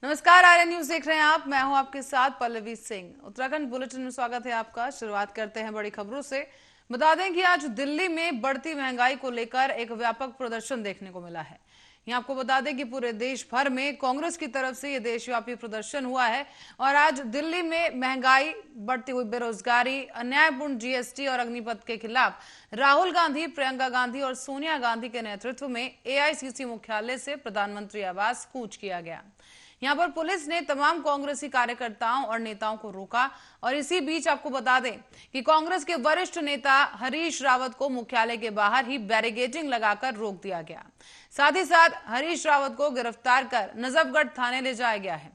नमस्कार, आर्यन न्यूज देख रहे हैं आप। मैं हूं आपके साथ पल्लवी सिंह। उत्तराखंड बुलेटिन में स्वागत है आपका। शुरुआत करते हैं बड़ी खबरों से। बता दें कि आज दिल्ली में बढ़ती महंगाई को लेकर एक व्यापक प्रदर्शन देखने को मिला है। यहाँ आपको बता दें कि पूरे देश भर में कांग्रेस की तरफ से यह देशव्यापी प्रदर्शन हुआ है और आज दिल्ली में महंगाई, बढ़ती हुई बेरोजगारी, अन्यायपूर्ण जीएसटी और अग्निपथ के खिलाफ राहुल गांधी, प्रियंका गांधी और सोनिया गांधी के नेतृत्व में एआईसीसी मुख्यालय से प्रधानमंत्री आवास कूच किया गया। यहां पर पुलिस ने तमाम कांग्रेसी कार्यकर्ताओं और नेताओं को रोका और इसी बीच आपको बता दें कि कांग्रेस के वरिष्ठ नेता हरीश रावत को मुख्यालय के बाहर ही बैरिकेडिंग लगाकर रोक दिया गया। साथ ही साथ हरीश रावत को गिरफ्तार कर नजफगढ़ थाने ले जाया गया है।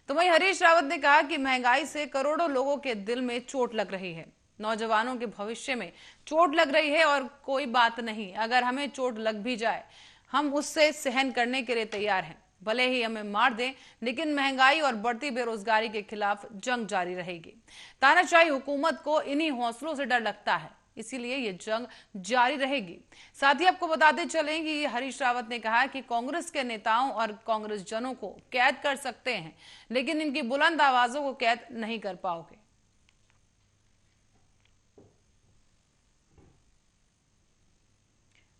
तो वहीं हरीश रावत ने कहा कि महंगाई से करोड़ों लोगों के दिल में चोट लग रही है, नौजवानों के भविष्य में चोट लग रही है और कोई बात नहीं, अगर हमें चोट लग भी जाए हम उससे सहन करने के लिए तैयार हैं, भले ही हमें मार दें, लेकिन महंगाई और बढ़ती बेरोजगारी के खिलाफ जंग जारी रहेगी। तानाशाही हुकूमत को इन्हीं हौसलों से डर लगता है, इसीलिए ये जंग जारी रहेगी। साथ ही आपको बताते चलें कि हरीश रावत ने कहा कि कांग्रेस के नेताओं और कांग्रेस जनों को कैद कर सकते हैं, लेकिन इनकी बुलंद आवाजों को कैद नहीं कर पाओगे।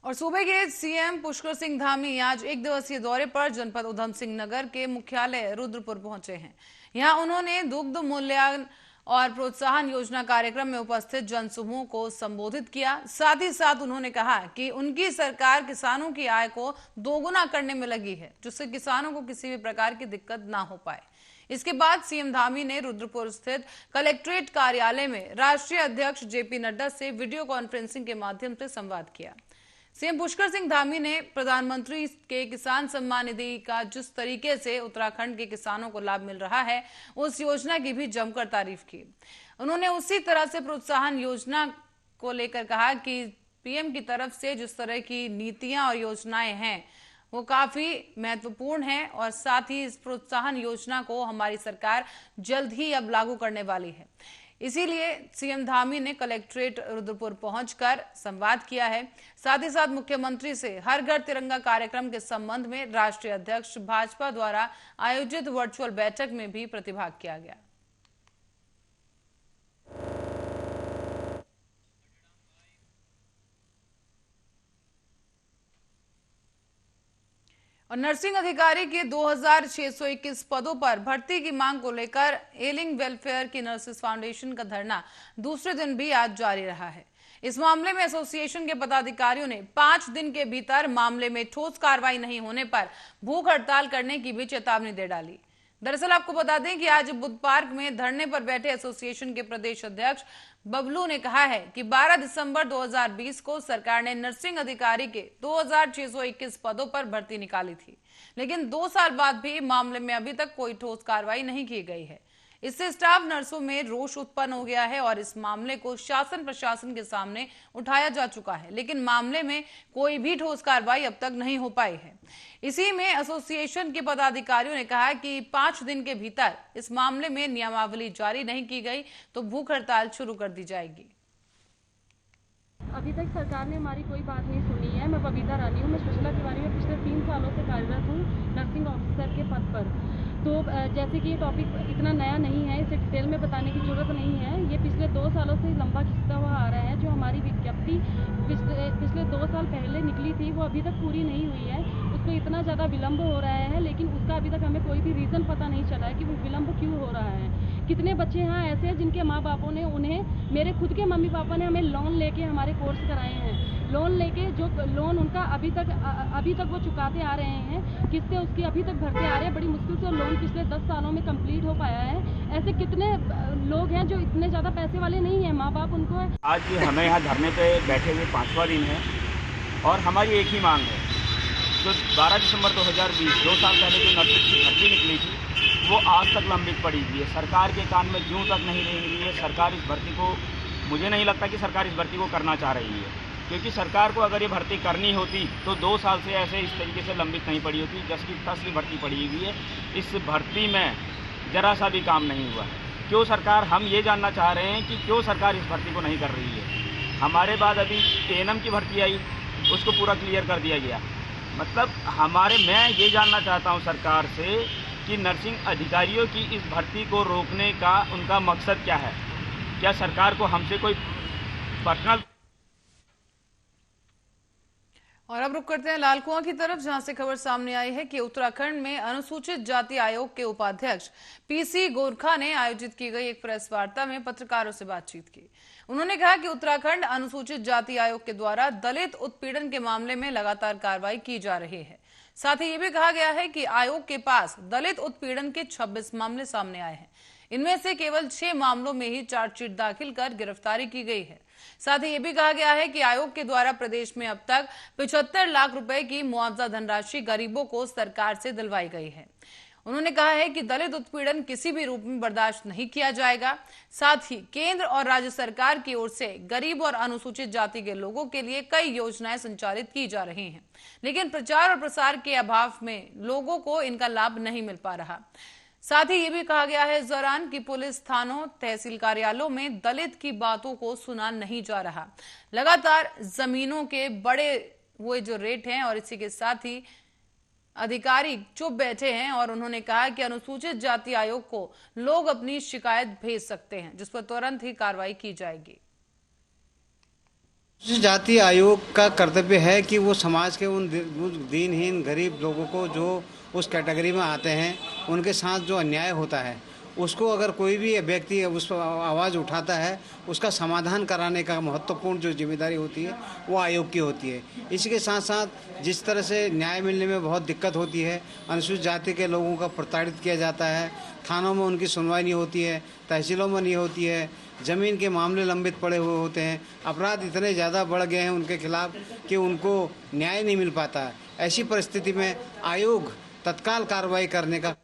और सूबे के सीएम पुष्कर सिंह धामी आज एक दिवसीय दौरे पर जनपद उधम सिंह नगर के मुख्यालय रुद्रपुर पहुंचे हैं। यहां उन्होंने दुग्ध मूल्यांकन और प्रोत्साहन योजना कार्यक्रम में उपस्थित जनसमूह को संबोधित किया। साथ ही साथ उन्होंने कहा कि उनकी सरकार किसानों की आय को दोगुना करने में लगी है, जिससे किसानों को किसी भी प्रकार की दिक्कत ना हो पाए। इसके बाद सीएम धामी ने रुद्रपुर स्थित कलेक्ट्रेट कार्यालय में राष्ट्रीय अध्यक्ष जेपी नड्डा से वीडियो कॉन्फ्रेंसिंग के माध्यम से संवाद किया। सीएम पुष्कर सिंह धामी ने प्रधानमंत्री के किसान सम्मान निधि का जिस तरीके से उत्तराखंड के किसानों को लाभ मिल रहा है, उस योजना की भी जमकर तारीफ की। उन्होंने उसी तरह से प्रोत्साहन योजना को लेकर कहा कि पीएम की तरफ से जिस तरह की नीतियां और योजनाएं हैं वो काफी महत्वपूर्ण है और साथ ही इस प्रोत्साहन योजना को हमारी सरकार जल्द ही अब लागू करने वाली है। इसीलिए सीएम धामी ने कलेक्ट्रेट रुद्रपुर पहुंचकर संवाद किया है। साथ ही साथ मुख्यमंत्री से हर घर तिरंगा कार्यक्रम के संबंध में राष्ट्रीय अध्यक्ष भाजपा द्वारा आयोजित वर्चुअल बैठक में भी प्रतिभाग किया गया। और नर्सिंग अधिकारी के 2621 पदों पर भर्ती की मांग को लेकर एलिंग वेलफेयर की नर्सेस फाउंडेशन का धरना दूसरे दिन भी आज जारी रहा है। इस मामले में एसोसिएशन के पदाधिकारियों ने 5 दिन के भीतर मामले में ठोस कार्रवाई नहीं होने पर भूख हड़ताल करने की भी चेतावनी दे डाली। दरअसल आपको बता दें कि आज बुद्ध पार्क में धरने पर बैठे एसोसिएशन के प्रदेश अध्यक्ष बबलू ने कहा है कि 12 दिसंबर 2020 को सरकार ने नर्सिंग अधिकारी के 2621 पदों पर भर्ती निकाली थी, लेकिन 2 साल बाद भी मामले में अभी तक कोई ठोस कार्रवाई नहीं की गई है। इससे स्टाफ नर्सों में रोष उत्पन्न हो गया है और इस मामले को शासन प्रशासन के सामने उठाया जा चुका है, लेकिन मामले में कोई भी ठोस कार्रवाई अब तक नहीं हो पाई है। इसी में एसोसिएशन के पदाधिकारियों ने कहा कि 5 दिन के भीतर इस मामले में नियमावली जारी नहीं की गई तो भूख हड़ताल शुरू कर दी जाएगी। अभी तक सरकार ने हमारी कोई बात नहीं सुनी है। मैं बबीता रानी हूँ। मैं सुशीला तिवारी में पिछले 3 सालों से कार्यरत हूँ नर्सिंग ऑफिसर के पद पर। तो जैसे कि ये टॉपिक इतना नया नहीं है, इसे डिटेल में बताने की जरूरत नहीं है। ये पिछले 2 सालों से लंबा खिंचता हुआ आ रहा है। जो हमारी विज्ञप्ति पिछले 2 साल पहले निकली थी वो अभी तक पूरी नहीं हुई है। उसको इतना ज़्यादा विलम्ब हो रहा है, लेकिन उसका अभी तक हमें कोई भी रीज़न पता नहीं चला है कि वो विलम्ब क्यों हो रहा है। कितने बच्चे यहाँ ऐसे हैं जिनके माँ बापों ने उन्हें, मेरे खुद के मम्मी पापा ने हमें लोन लेके हमारे कोर्स कराए हैं। लोन लेके जो लोन उनका अभी तक वो चुकाते आ रहे हैं, किस्तें उसकी अभी तक भरते आ रहे हैं। बड़ी मुश्किल से लोन पिछले 10 सालों में कंप्लीट हो पाया है। ऐसे कितने लोग हैं जो इतने ज़्यादा पैसे वाले नहीं हैं, माँ बाप उनको है। आज हमें यहाँ धरने पे बैठे हुए 5वां दिन है और हमारी एक ही मांग है। जो 12 दिसंबर 2020 2 साल पहले जो नर्सिंग की भर्ती निकली थी वो आज तक लंबित पड़ी हुई है। सरकार के कान में जूं तक नहीं रही है। सरकार इस भर्ती को, मुझे नहीं लगता कि सरकार इस भर्ती को करना चाह रही है, क्योंकि सरकार को अगर ये भर्ती करनी होती तो 2 साल से ऐसे इस तरीके से लंबित नहीं पड़ी होती। 10 की 10 की भर्ती पड़ी हुई है। इस भर्ती में जरा सा भी काम नहीं हुआ। क्यों सरकार, हम ये जानना चाह रहे हैं कि क्यों सरकार इस भर्ती को नहीं कर रही है। हमारे बाद अभी एएनएम की भर्ती आई, उसको पूरा क्लियर कर दिया गया। मतलब मैं ये जानना चाहता हूँ सरकार से कि नर्सिंग अधिकारियों की इस भर्ती को रोकने का उनका मकसद क्या है। क्या सरकार को हमसे कोई पर्सनल। और अब रुक करते हैं लाल कुआं की तरफ, जहां से खबर सामने आई है कि उत्तराखंड में अनुसूचित जाति आयोग के उपाध्यक्ष पीसी गोरखा ने आयोजित की गई एक प्रेस वार्ता में पत्रकारों से बातचीत की। उन्होंने कहा कि उत्तराखंड अनुसूचित जाति आयोग के द्वारा दलित उत्पीड़न के मामले में लगातार कार्रवाई की जा रही है। साथ ही ये भी कहा गया है कि आयोग के पास दलित उत्पीड़न के 26 मामले सामने आए हैं। इनमें से केवल 6 मामलों में ही चार्जशीट दाखिल कर गिरफ्तारी की गई है। साथ ही ये भी कहा गया है कि आयोग के द्वारा प्रदेश में अब तक 75 लाख रुपए की मुआवजा धनराशि गरीबों को सरकार से दिलवाई गई है। उन्होंने कहा है कि दलित उत्पीड़न किसी भी रूप में बर्दाश्त नहीं किया जाएगा। साथ ही केंद्र और राज्य सरकार की ओर से गरीब और अनुसूचित जाति के लोगों के लिए कई योजनाएं संचालित की जा रही हैं, लेकिन प्रचार और प्रसार के अभाव में लोगों को इनका लाभ नहीं मिल पा रहा। साथ ही ये भी कहा गया है इस दौरान कि पुलिस थानों, तहसील कार्यालयों में दलित की बातों को सुना नहीं जा रहा। लगातार जमीनों के बड़े हुए जो रेट हैं और इसी के साथ ही अधिकारी चुप बैठे हैं। और उन्होंने कहा कि अनुसूचित जाति आयोग को लोग अपनी शिकायत भेज सकते हैं, जिस पर तुरंत ही कार्रवाई की जाएगी। जाति आयोग का कर्तव्य है कि वो समाज के उन दीनहीन गरीब लोगों को जो उस कैटेगरी में आते हैं, उनके साथ जो अन्याय होता है उसको अगर कोई भी व्यक्ति उस पर आवाज़ उठाता है, उसका समाधान कराने का महत्वपूर्ण जो जिम्मेदारी होती है वो आयोग की होती है। इसी के साथ साथ जिस तरह से न्याय मिलने में बहुत दिक्कत होती है, अनुसूचित जाति के लोगों का प्रताड़ित किया जाता है, थानों में उनकी सुनवाई नहीं होती है, तहसीलों में नहीं होती है, ज़मीन के मामले लंबित पड़े हुए होते हैं, अपराध इतने ज़्यादा बढ़ गए हैं उनके खिलाफ कि उनको न्याय नहीं मिल पाता। ऐसी परिस्थिति में आयोग तत्काल कार्रवाई करने का।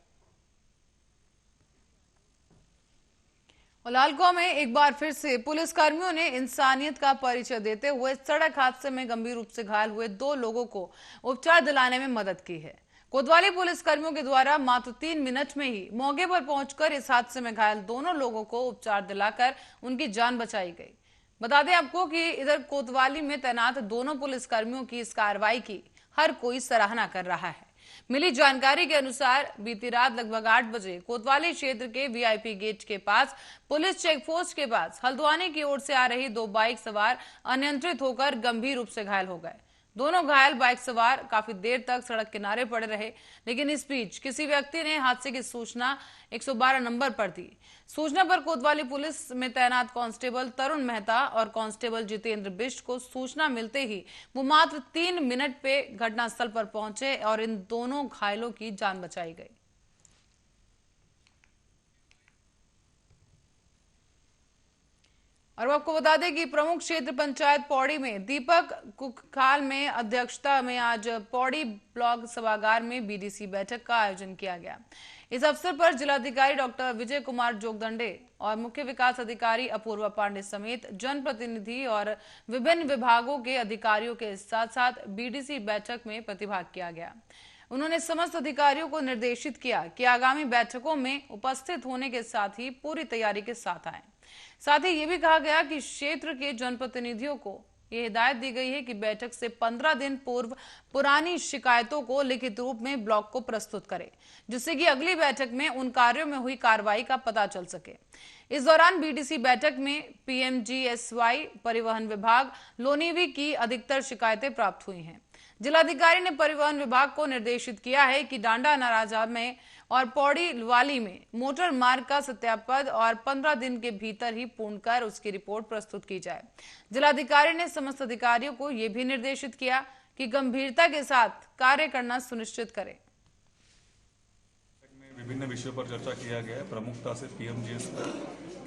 लालकुआं में एक बार फिर से पुलिस कर्मियों ने इंसानियत का परिचय देते हुए सड़क हादसे में गंभीर रूप से घायल हुए 2 लोगों को उपचार दिलाने में मदद की है। कोतवाली पुलिस कर्मियों के द्वारा मात्र 3 मिनट में ही मौके पर पहुंचकर इस हादसे में घायल दोनों लोगों को उपचार दिलाकर उनकी जान बचाई गई। बता दें आपको कि इधर कोतवाली में तैनात दोनों पुलिस कर्मियों की इस कार्रवाई की हर कोई सराहना कर रहा है। मिली जानकारी के अनुसार बीती रात लगभग 8 बजे कोतवाली क्षेत्र के वीआईपी गेट के पास पुलिस चेक पोस्ट के पास हल्द्वानी की ओर से आ रही 2 बाइक सवार अनियंत्रित होकर गंभीर रूप से घायल हो गए। दोनों घायल बाइक सवार काफी देर तक सड़क किनारे पड़े रहे, लेकिन इस बीच किसी व्यक्ति ने हादसे की सूचना 112 नंबर पर दी। सूचना पर कोतवाली पुलिस में तैनात कांस्टेबल तरुण मेहता और कांस्टेबल जितेंद्र बिष्ट को सूचना मिलते ही वो मात्र 3 मिनट पे घटनास्थल पर पहुंचे और इन दोनों घायलों की जान बचाई गई। और आपको बता दें कि प्रमुख क्षेत्र पंचायत पौड़ी में दीपक कुखाल में अध्यक्षता में आज पौड़ी ब्लॉक सभागार में बीडीसी बैठक का आयोजन किया गया। इस अवसर पर जिलाधिकारी डॉक्टर विजय कुमार जोगदंडे और मुख्य विकास अधिकारी अपूर्वा पांडे समेत जनप्रतिनिधि और विभिन्न विभागों के अधिकारियों के साथ साथ बीडीसी बैठक में प्रतिभाग किया गया। उन्होंने समस्त अधिकारियों को निर्देशित किया कि आगामी बैठकों में उपस्थित होने के साथ ही पूरी तैयारी के साथ आए। साथ ही ये भी कहा गया कि क्षेत्र के जनप्रतिनिधियों को यह हिदायत दी गई है कि बैठक से 15 दिन पूर्व पुरानी शिकायतों को लिखित रूप में ब्लॉक को प्रस्तुत करें, जिससे कि अगली बैठक में उन कार्यों में हुई कार्रवाई का पता चल सके। इस दौरान बीडीसी बैठक में पीएमजीएसवाई, परिवहन विभाग, लोनीवी की अधिकतर शिकायतें प्राप्त हुई हैं। जिलाधिकारी ने परिवहन विभाग को निर्देशित किया है कि डांडा नाराजा में और पौड़ी वाली में मोटर मार्ग का सत्यापन और 15 दिन के भीतर ही पूर्ण कर उसकी रिपोर्ट प्रस्तुत की जाए। जिलाधिकारी ने समस्त अधिकारियों को यह भी निर्देशित किया कि गंभीरता के साथ कार्य करना सुनिश्चित करें। विभिन्न विषयों पर चर्चा किया गया है। प्रमुखता से पीएमजीएस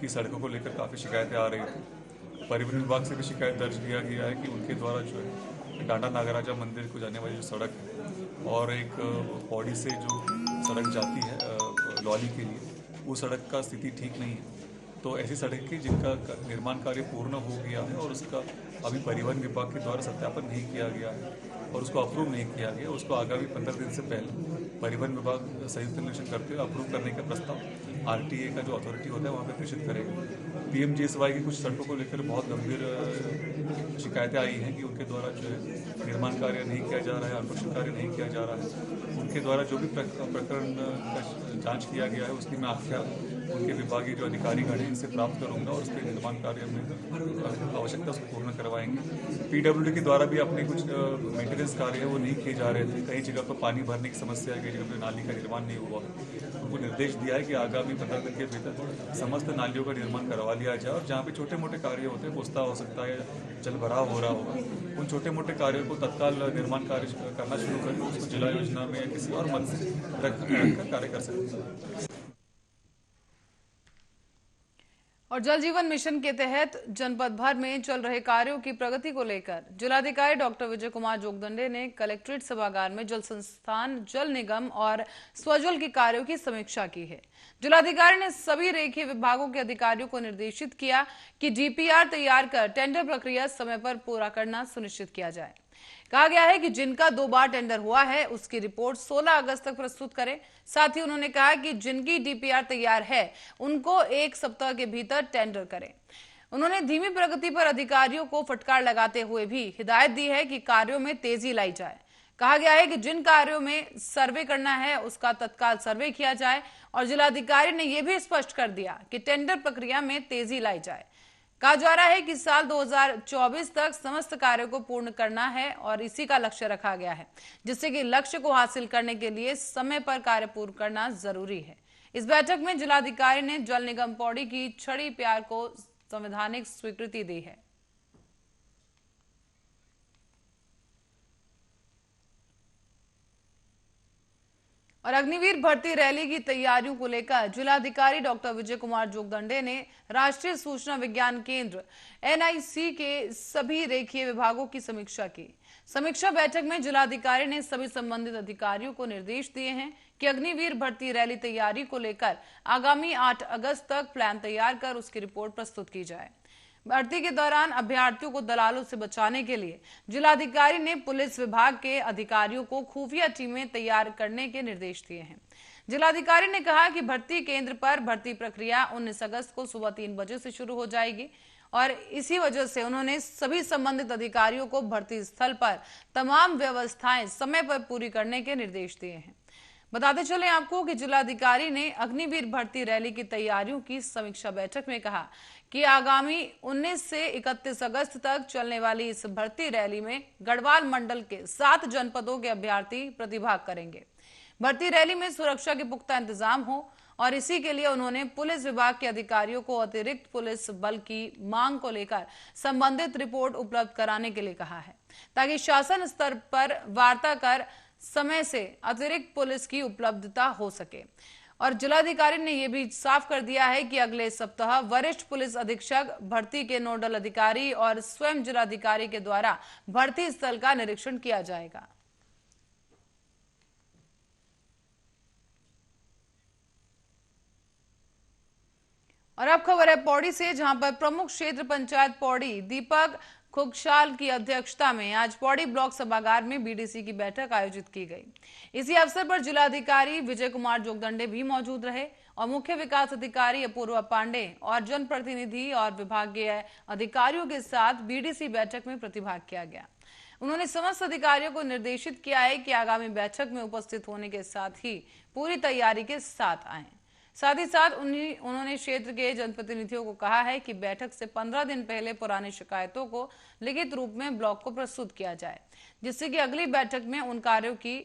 की सड़कों को लेकर काफ़ी शिकायतें आ रही थी। परिवहन विभाग से भी शिकायत दर्ज किया गया है कि उनके द्वारा जो है डांडा नागराजा मंदिर को जाने वाली जो सड़क है और एक पौड़ी से जो सड़क जाती है लौली के लिए, वो सड़क का स्थिति ठीक नहीं है। तो ऐसी सड़कें जिनका निर्माण कार्य पूर्ण हो गया है और उसका अभी परिवहन विभाग के द्वारा सत्यापन नहीं किया गया है और उसको अप्रूव नहीं किया गया, उसको आगामी 15 दिन से पहले परिवहन विभाग संयुक्त निरीक्षण करते हुए अप्रूव करने का प्रस्ताव आरटीए का जो अथॉरिटी होता है वहाँ पे प्रेषित करेगा। पीएमजीएसवाई की कुछ सड़कों को लेकर बहुत गंभीर शिकायतें आई हैं कि उनके द्वारा जो है निर्माण कार्य नहीं किया जा रहा है, अनुरक्षण कार्य नहीं किया जा रहा है। उनके द्वारा जो भी प्रकरण का जांच किया गया है उसकी मैं आख्या उनके विभागीय जो अधिकारीगण हैं इनसे प्राप्त करूंगा और उसके निर्माण कार्य में आवश्यकता उसको पूर्ण करवाएंगे। पीडब्ल्यूडी के द्वारा भी अपने कुछ मेंटेनेंस कार्य है वो नहीं किए जा रहे थे। कई जगह पर पानी भरने की समस्या है, कई जगह पर नाली का निर्माण नहीं हुआ। उनको निर्देश दिया है कि आगामी 15 दिन के भीतर समस्त नालियों का निर्माण करवा लिया जाए और जहाँ पे छोटे मोटे कार्य होते हैं, पुस्ता हो सकता है, जल भराव हो रहा होगा, उन छोटे मोटे कार्यों को तत्काल निर्माण कार्य करना शुरू करके उसको जिला योजना में या किसी और मद से रखकर कार्य कर सकते हैं। और जल जीवन मिशन के तहत जनपद भर में चल रहे कार्यों की प्रगति को लेकर जिलाधिकारी डॉक्टर विजय कुमार जोगदंडे ने कलेक्ट्रेट सभागार में जल संस्थान, जल निगम और स्वजल के कार्यों की समीक्षा की है। जिलाधिकारी ने सभी रेखीय विभागों के अधिकारियों को निर्देशित किया कि डीपीआर तैयार कर टेंडर प्रक्रिया समय पर पूरा करना सुनिश्चित किया जाए। कहा गया है कि जिनका 2 बार टेंडर हुआ है उसकी रिपोर्ट 16 अगस्त तक प्रस्तुत करें। साथ ही उन्होंने कहा कि जिनकी डीपीआर तैयार है उनको 1 सप्ताह के भीतर टेंडर करें। उन्होंने धीमी प्रगति पर अधिकारियों को फटकार लगाते हुए भी हिदायत दी है कि कार्यों में तेजी लाई जाए। कहा गया है कि जिन कार्यों में सर्वे करना है उसका तत्काल सर्वे किया जाए और जिलाधिकारी ने यह भी स्पष्ट कर दिया कि टेंडर प्रक्रिया में तेजी लाई जाए। कहा जा रहा है कि साल 2024 तक समस्त कार्यों को पूर्ण करना है और इसी का लक्ष्य रखा गया है, जिससे कि लक्ष्य को हासिल करने के लिए समय पर कार्य पूर्ण करना जरूरी है। इस बैठक में जिलाधिकारी ने जल निगम पौड़ी की छड़ी प्यार को संवैधानिक स्वीकृति दी है। और अग्निवीर भर्ती रैली की तैयारियों को लेकर जिलाधिकारी डॉक्टर विजय कुमार जोगदंडे ने राष्ट्रीय सूचना विज्ञान केंद्र एनआईसी के सभी रेखीय विभागों की समीक्षा की। समीक्षा बैठक में जिलाधिकारी ने सभी संबंधित अधिकारियों को निर्देश दिए हैं कि अग्निवीर भर्ती रैली तैयारी को लेकर आगामी 8 अगस्त तक प्लान तैयार कर उसकी रिपोर्ट प्रस्तुत की जाए। भर्ती के दौरान अभ्यर्थियों को दलालों से बचाने के लिए जिलाधिकारी ने पुलिस विभाग के अधिकारियों को खुफिया टीमें तैयार करने के निर्देश दिए हैं। जिलाधिकारी ने कहा कि भर्ती केंद्र पर भर्ती प्रक्रिया 19 अगस्त को सुबह 3 बजे से शुरू हो जाएगी और इसी वजह से उन्होंने सभी संबंधित अधिकारियों को भर्ती स्थल पर तमाम व्यवस्थाएं समय पर पूरी करने के निर्देश दिए हैं। बताते चले आपको कि जिलाधिकारी ने अग्निवीर भर्ती रैली की तैयारियों की समीक्षा बैठक में कहा कि आगामी 19 से 31 अगस्त तक चलने वाली इस भर्ती रैली में गढ़वाल मंडल के 7 जनपदों के अभ्यर्थी प्रतिभाग करेंगे। भर्ती रैली में सुरक्षा के पुख्ता इंतजाम हो और इसी के लिए उन्होंने पुलिस विभाग के अधिकारियों को अतिरिक्त पुलिस बल की मांग को लेकर संबंधित रिपोर्ट उपलब्ध कराने के लिए कहा है, ताकि शासन स्तर पर वार्ता कर समय से अतिरिक्त पुलिस की उपलब्धता हो सके। और जिलाधिकारी ने यह भी साफ कर दिया है कि अगले सप्ताह वरिष्ठ पुलिस अधीक्षक, भर्ती के नोडल अधिकारी और स्वयं जिलाधिकारी के द्वारा भर्ती स्थल का निरीक्षण किया जाएगा। और अब खबर है पौड़ी से, जहां पर प्रमुख क्षेत्र पंचायत पौड़ी दीपक खुगशाल की अध्यक्षता में आज पौड़ी ब्लॉक सभागार में बीडीसी की बैठक आयोजित की गई। इसी अवसर पर जिलाधिकारी विजय कुमार जोगदंडे भी मौजूद रहे और मुख्य विकास अधिकारी अपूर्वा पांडे और जनप्रतिनिधि और विभागीय अधिकारियों के साथ बीडीसी बैठक में प्रतिभाग किया गया। उन्होंने समस्त अधिकारियों को निर्देशित किया है कि आगामी बैठक में उपस्थित होने के साथ ही पूरी तैयारी के साथ आएं। साथ ही साथ उन्होंने क्षेत्र के जनप्रतिनिधियों को कहा है कि बैठक से 15 दिन पहले पुरानी शिकायतों को लिखित रूप में ब्लॉक को प्रस्तुत किया जाए, जिससे कि अगली बैठक में उन कार्यों की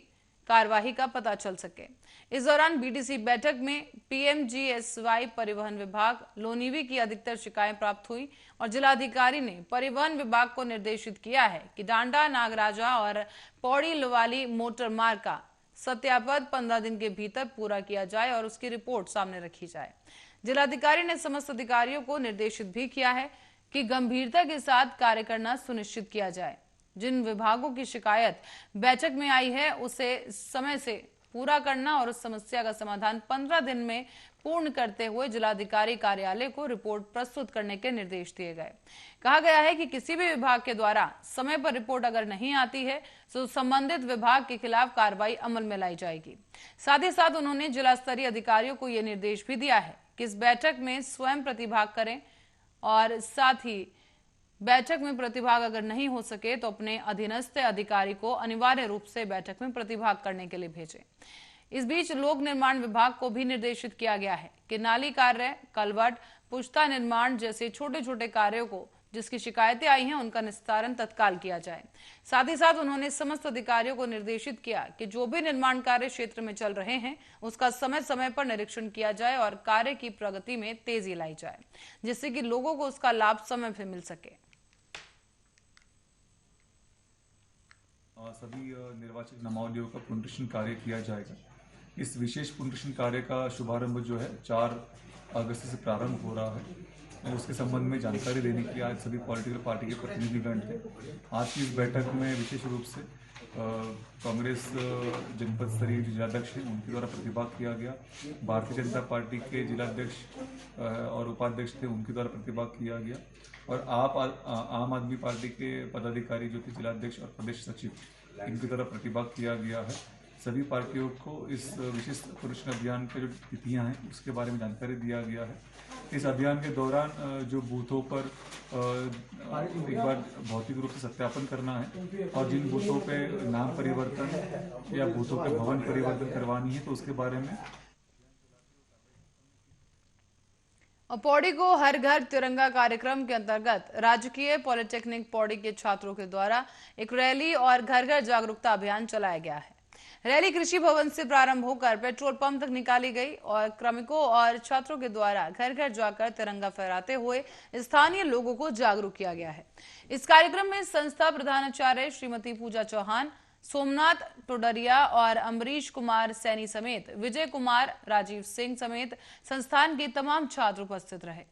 कार्यवाही का पता चल सके। इस दौरान बीडीसी बैठक में पीएमजीएसवाई परिवहन विभाग लोनीवी की अधिकतर शिकायतें प्राप्त हुई और जिलाधिकारी ने परिवहन विभाग को निर्देशित किया है कि डांडा, नागराजा और पौड़ी लवाली मोटर मार्ग का सत्यापन 15 दिन के भीतर पूरा किया जाए और उसकी रिपोर्ट सामने रखी जाए। जिलाधिकारी ने समस्त अधिकारियों को निर्देशित भी किया है कि गंभीरता के साथ कार्य करना सुनिश्चित किया जाए। जिन विभागों की शिकायत बैठक में आई है उसे समय से पूरा करना और उस समस्या का समाधान 15 दिन में पूर्ण करते हुए जिलाधिकारी कार्यालय को रिपोर्ट प्रस्तुत करने के निर्देश दिए गए। कहा गया है कि किसी भी विभाग के द्वारा समय पर रिपोर्ट अगर नहीं आती है तो संबंधित विभाग के खिलाफ कार्रवाई अमल में लाई जाएगी। साथ ही साथ उन्होंने जिला स्तरीय अधिकारियों को यह निर्देश भी दिया है कि इस बैठक में स्वयं प्रतिभाग करें और साथ ही बैठक में प्रतिभाग अगर नहीं हो सके तो अपने अधीनस्थ अधिकारी को अनिवार्य रूप से बैठक में प्रतिभाग करने के लिए भेजें। इस बीच लोक निर्माण विभाग को भी निर्देशित किया गया है कि नाली कार्य, कलवट, पुश्ता निर्माण जैसे छोटे छोटे कार्यों को जिसकी शिकायतें आई हैं उनका निस्तारण तत्काल किया जाए। साथ ही साथ उन्होंने समस्त अधिकारियों को निर्देशित किया कि जो भी निर्माण कार्य क्षेत्र में चल रहे हैं उसका समय समय पर निरीक्षण किया जाए और कार्य की प्रगति में तेजी लाई जाए, जिससे कि लोगों को उसका लाभ समय पर मिल सके। सभी निर्वाचक नामावलियों का पुनरीक्षण कार्य किया जाएगा। इस विशेष पुनरीक्षण कार्य का शुभारंभ जो है 4 अगस्त से प्रारंभ हो रहा है। उसके संबंध में जानकारी देने के लिए आज सभी पॉलिटिकल पार्टी के प्रतिनिधिगण थे। आज की इस बैठक में विशेष रूप से कांग्रेस जनपद स्तरीय जिलाध्यक्ष हैं उनके द्वारा प्रतिभाग किया गया। भारतीय जनता पार्टी के जिलाध्यक्ष और उपाध्यक्ष थे उनके द्वारा प्रतिभाग किया गया और आम आदमी पार्टी के पदाधिकारी जो थे जिलाध्यक्ष और प्रदेश सचिव इनके द्वारा प्रतिभाग किया गया है। सभी पार्टियों को इस विशेष पुनरीक्षण अभियान के जो तिथियां हैं उसके बारे में जानकारी दिया गया है। इस अभियान के दौरान जो बूथों पर एक बार भौतिक रूप से सत्यापन करना है और जिन बूथों पे नाम परिवर्तन या बूथों पे भवन परिवर्तन करवानी है तो उसके बारे में। और पौड़ी को हर घर तिरंगा कार्यक्रम के अंतर्गत राजकीय पॉलिटेक्निक पौड़ी के छात्रों के द्वारा एक रैली और घर घर जागरूकता अभियान चलाया गया है। रैली कृषि भवन से प्रारंभ होकर पेट्रोल पंप तक निकाली गई और क्रमिकों और छात्रों के द्वारा घर घर जाकर तिरंगा फहराते हुए स्थानीय लोगों को जागरूक किया गया है। इस कार्यक्रम में संस्था प्रधानाचार्य श्रीमती पूजा चौहान, सोमनाथ टोडरिया और अम्बरीश कुमार सैनी समेत विजय कुमार, राजीव सिंह समेत संस्थान के तमाम छात्र उपस्थित रहे।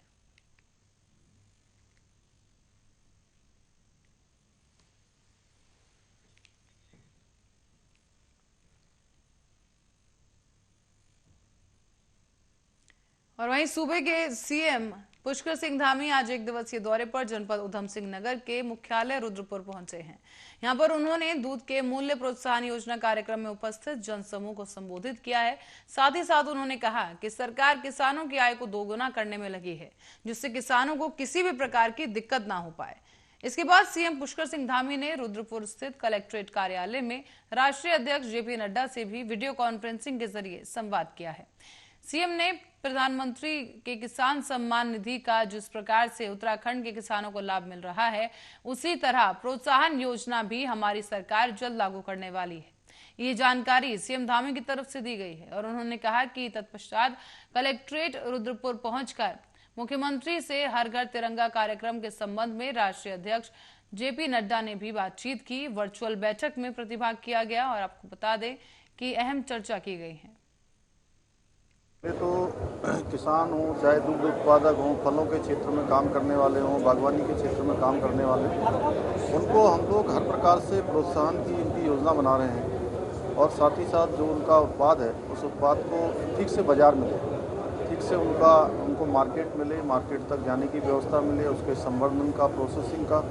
और वहीं सूबे के सीएम पुष्कर सिंह धामी आज एक दिवसीय दौरे पर जनपद उधम सिंह नगर के मुख्यालय रुद्रपुर पहुंचे हैं। यहां पर उन्होंने दूध के मूल्य प्रोत्साहन योजना कार्यक्रम में उपस्थित जनसमूह को संबोधित किया है। साथ ही साथ उन्होंने कहा कि सरकार किसानों की आय को दोगुना करने में लगी है, जिससे किसानों को किसी भी प्रकार की दिक्कत ना हो पाए। इसके बाद सीएम पुष्कर सिंह धामी ने रुद्रपुर स्थित कलेक्ट्रेट कार्यालय में राष्ट्रीय अध्यक्ष जेपी नड्डा से भी वीडियो कॉन्फ्रेंसिंग के जरिए संवाद किया है। सीएम ने प्रधानमंत्री के किसान सम्मान निधि का जिस प्रकार से उत्तराखंड के किसानों को लाभ मिल रहा है, उसी तरह प्रोत्साहन योजना भी हमारी सरकार जल्द लागू करने वाली है। ये जानकारी सीएम धामी की तरफ से दी गई है और उन्होंने कहा कि तत्पश्चात कलेक्ट्रेट रुद्रपुर पहुंचकर मुख्यमंत्री से हर घर तिरंगा कार्यक्रम के संबंध में राष्ट्रीय अध्यक्ष जेपी नड्डा ने भी बातचीत की। वर्चुअल बैठक में प्रतिभाग किया गया और आपको बता दें कि अहम चर्चा की गई है। तो किसान हो, चाहे दुग्ध उत्पादक हों, फलों के क्षेत्र में काम करने वाले हों, बागवानी के क्षेत्र में काम करने वाले हों, उनको हम लोग हर प्रकार से प्रोत्साहन की इनकी योजना बना रहे हैं और साथ ही साथ जो उनका उत्पाद है उस उत्पाद को ठीक से बाजार मिले, ठीक से उनको मार्केट मिले, मार्केट तक जाने की व्यवस्था मिले, उसके संवर्धन का, प्रोसेसिंग का,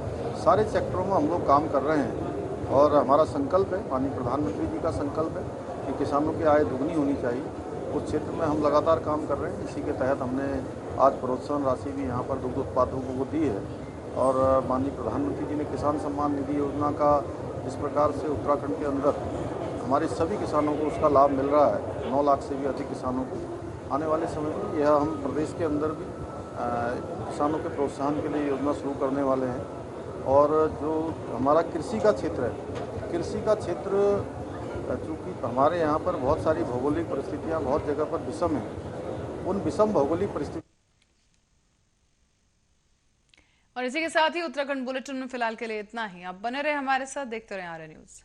सारे सेक्टरों में हम लोग काम कर रहे हैं। और हमारा संकल्प है, माननीय प्रधानमंत्री जी का संकल्प है कि किसानों की आय दुगनी होनी चाहिए। उस क्षेत्र में हम लगातार काम कर रहे हैं। इसी के तहत हमने आज प्रोत्साहन राशि भी यहाँ पर दुग्ध उत्पादकों को दी है और माननीय प्रधानमंत्री जी ने किसान सम्मान निधि योजना का जिस प्रकार से उत्तराखंड के अंदर हमारे सभी किसानों को उसका लाभ मिल रहा है, 9 लाख से भी अधिक किसानों को, आने वाले समय में यह हम प्रदेश के अंदर भी किसानों के प्रोत्साहन के लिए योजना शुरू करने वाले हैं। और जो हमारा कृषि का क्षेत्र है, कृषि का क्षेत्र चूँकि हमारे यहाँ पर बहुत सारी भौगोलिक परिस्थितियाँ बहुत जगह पर विषम हैं, उन विषम भौगोलिक परिस्थिति। और इसी के साथ ही उत्तराखंड बुलेटिन में फिलहाल के लिए इतना ही। आप बने रहे हमारे साथ, देखते रहे आर्य न्यूज।